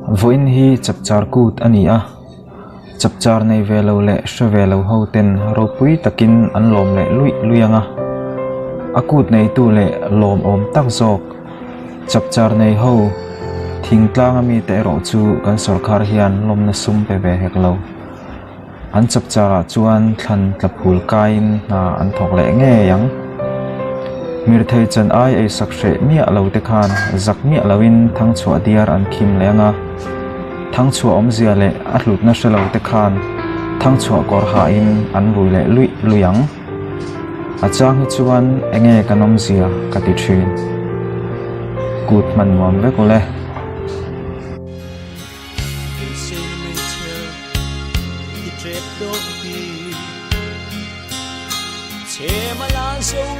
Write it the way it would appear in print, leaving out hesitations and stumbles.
voin hi chapchar kut ania chapchar nei velo le shvelo hoten ropui takin anlom le luyanga akut nei tu le lom om tak zok chapchar nei ho thingtlang mi te ro chu kan sarkar hian lom na sum pe ve heklo an chapchara chuan thlan tlaphul kain na an thok le nge yang mir thei chan ai ei sakre mi alo te khan zak mi alawin thang chua diar an khim lenga thang chua om zia le a hlut na shelo te khan thang chua kor ha in an vui le luyang achang chuan enge kanom zia kati thin kut man nuam ve ko le Say,